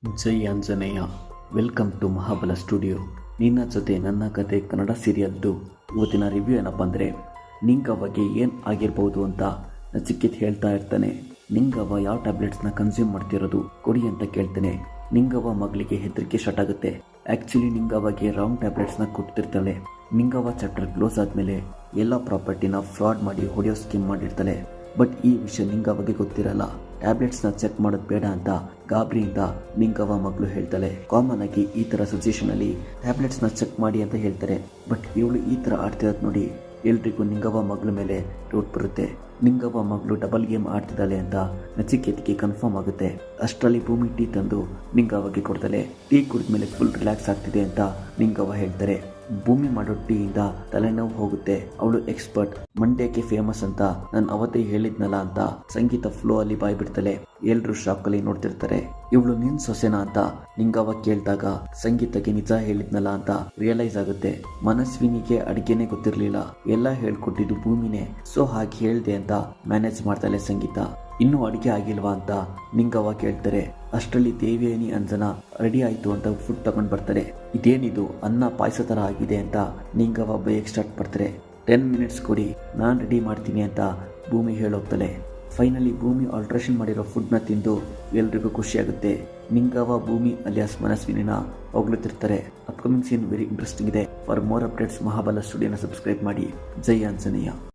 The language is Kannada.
Jai Anjaneya. Welcome to Mahabala studio. ನಿನ್ನ ಜೊತೆ ನನ್ನ ಕತೆ ಕನ್ನಡ ಸೀರಿಯಲ್ದು ಇವತ್ತಿನ ರಿವ್ಯೂ ಏನಪ್ಪ ಅಂದರೆ, ನಿಂಗವ್ವಗೆ ಏನು ಆಗಿರ್ಬೋದು ಅಂತ ನಚಿಕೇತ್ ಹೇಳ್ತಾ ಇರ್ತಾನೆ. ನಿಂಗವ್ವ ಯಾವ ಟ್ಯಾಬ್ಲೆಟ್ಸ್ನ ಕನ್ಸ್ಯೂಮ್ ಮಾಡ್ತಿರೋದು ಕೊಡಿ ಅಂತ ಕೇಳ್ತಾನೆ. ನಿಂಗವ್ವ ಮಗಳಿಗೆ ಹೆದರಿಕೆ ಸ್ಟಾರ್ಟ್ ಆಗುತ್ತೆ. ಆ್ಯಕ್ಚುಲಿ ನಿಂಗವ್ವಗೆ ರಾಂಗ್ ಟ್ಯಾಬ್ಲೆಟ್ಸ್ನ ಕೊಡ್ತಿರ್ತಾಳೆ. ನಿಂಗವ್ವ ಚಾಪ್ಟರ್ ಕ್ಲೋಸ್ ಆದಮೇಲೆ ಎಲ್ಲ ಪ್ರಾಪರ್ಟಿನ ಫ್ರಾಡ್ ಮಾಡಿ ಹೊಡೆಯೋ ಸ್ಕೀಮ್ ಮಾಡಿರ್ತಾಳೆ. ಬಟ್ ಈ ವಿಷಯ ನಿಂಗವ್ವಗೆ ಗೊತ್ತಿರಲ್ಲ. ಟ್ಯಾಬ್ಲೆಟ್ಸ್ನ ಚೆಕ್ ಮಾಡೋದು ಬೇಡ ಅಂತ ಗಾಬರಿಯಿಂದ ನಿಂಗವ್ವ ಮಗಳು ಹೇಳ್ತಾಳೆ. ಕಾಮನ್ ಆಗಿ ಈ ಥರ ಸಿಚುಯೇಷನ್ ಅಲ್ಲಿ ಟ್ಯಾಬ್ಲೆಟ್ಸ್ನ ಚೆಕ್ ಮಾಡಿ ಅಂತ ಹೇಳ್ತಾರೆ. ಬಟ್ ಇವಳು ಈ ಥರ ಆಡ್ತಿರೋದು ನೋಡಿ ಎಲ್ರಿಗೂ ನಿಂಗವ್ವ ಮಗಳ ಮೇಲೆ ಡೌಟ್ ಬರುತ್ತೆ. ನಿಂಗವ್ವ ಮಗಳು ಡಬಲ್ ಗೇಮ್ ಆಡ್ತಿದ್ದಾಳೆ ಅಂತ ನಚಿಕೇತ್ಗೆ ಕನ್ಫರ್ಮ್ ಆಗುತ್ತೆ. ಅಷ್ಟರಲ್ಲಿ ಭೂಮಿ ಟೀ ತಂದು ನಿಂಗವ್ವಗೆ ಕೊಡ್ತಾಳೆ. ಟೀ ಕುಡಿದ್ಮೇಲೆ ಫುಲ್ ರಿಲ್ಯಾಕ್ಸ್ ಆಗ್ತಿದೆ ಅಂತ ನಿಂಗವ್ವ ಹೇಳ್ತಾರೆ. ಭೂಮಿ ಮಾಡೋ ಟೀಯಿಂದ ತಲೆನೋವು ಹೋಗುತ್ತೆ. ಅವಳು ಎಕ್ಸ್ಪರ್ಟ್, ಮಂಡ್ಯಕ್ಕೆ ಫೇಮಸ್ ಅಂತ ನಾನು ಅವತ್ತೇ ಹೇಳಿದ್ನಲ್ಲ ಅಂತ ಸಂಗೀತ ಫ್ಲೋ ಅಲ್ಲಿ ಬಾಯ್ ಬಿಡ್ತಾಳೆ. ಎಲ್ರು ಶಾಕ್ ಅಲ್ಲಿ ನೋಡ್ತಿರ್ತಾರೆ. ಇವಳು ನಿನ್ ಸೊಸೆನಾ ಅಂತ ನಿಂಗವ್ವ ಕೇಳಿದಾಗ ಸಂಗೀತಕ್ಕೆ ನಿಜ ಹೇಳಿದ್ನಲ್ಲ ಅಂತ ರಿಯಲೈಸ್ ಆಗುತ್ತೆ. ಮನಸ್ವಿನಿಗೆ ಅಡಿಗೆನೆ ಗೊತ್ತಿರ್ಲಿಲ್ಲ, ಎಲ್ಲ ಹೇಳ್ಕೊಟ್ಟಿದ್ದು ಭೂಮಿನೇ, ಸೊ ಹಾಗೆ ಹೇಳ್ದೆ ಅಂತ ಮ್ಯಾನೇಜ್ ಮಾಡ್ತಾಳೆ ಸಂಗೀತ. ಇನ್ನೂ ಅಡಿಗೆ ಆಗಿಲ್ವಾ ಅಂತ ನಿಂಗವ್ವ ಕೇಳ್ತಾರೆ. ಅಷ್ಟರಲ್ಲಿ ದೇವಿಯನಿ ಅಂಜನ ರೆಡಿ ಆಯ್ತು ಅಂತ ಫುಡ್ ತಗೊಂಡ್ ಬರ್ತಾರೆ. ಇದೇನಿದು ಅನ್ನ ಪಾಯಸ ತರ ಆಗಿದೆ ಅಂತ ನಿಂಗವ್ವ ಬೈಕ್ ಸ್ಟಾರ್ಟ್ ಮಾಡ್ತಾರೆ. 10 ಮಿನಿಟ್ಸ್ ಕೊಡಿ, ನಾನು ರೆಡಿ ಮಾಡ್ತೀನಿ ಅಂತ ಭೂಮಿ ಹೇಳೋಗ್ತಾಳೆ. ಫೈನಲಿ ಭೂಮಿ ಆಲ್ಟ್ರೇಷನ್ ಮಾಡಿರೋ ಫುಡ್ನ ತಿಂದು ಎಲ್ರಿಗೂ ಖುಷಿಯಾಗುತ್ತೆ. ನಿಂಗವ್ವ ಭೂಮಿ ಅಲಿಯಾಸ್ ಮನಸ್ವಿನಿನ ಹೊಗಳುತ್ತಿರ್ತಾರೆ. ಅಪ್ಕಮಿಂಗ್ ಸೀನ್ ವೆರಿ ಇಂಟ್ರೆಸ್ಟಿಂಗ್ ಇದೆ. ಫಾರ್ ಮೋರ್ ಅಪ್ಡೇಟ್ಸ್ ಮಹಾಬಲ ಸ್ಟುಡಿಯೋನ ಸಬ್ಸ್ಕ್ರೈಬ್ ಮಾಡಿ. ಜೈ ಆಂಜನೇಯ.